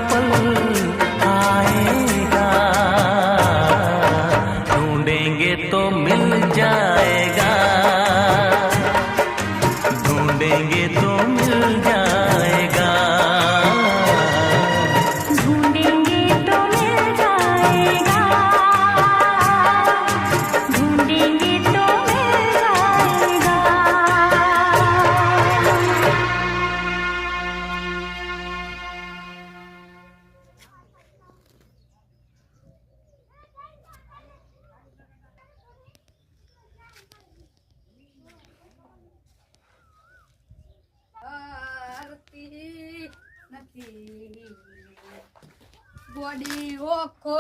पल आएगा, ढूंढेंगे तो मिल जाएगा, ढूंढेंगे तो मिल जाएगा, ढूंढेंगे तो मिल जाएगा, ढूंढेंगे तो मिल जाएगा। નથી બોડી ઓખો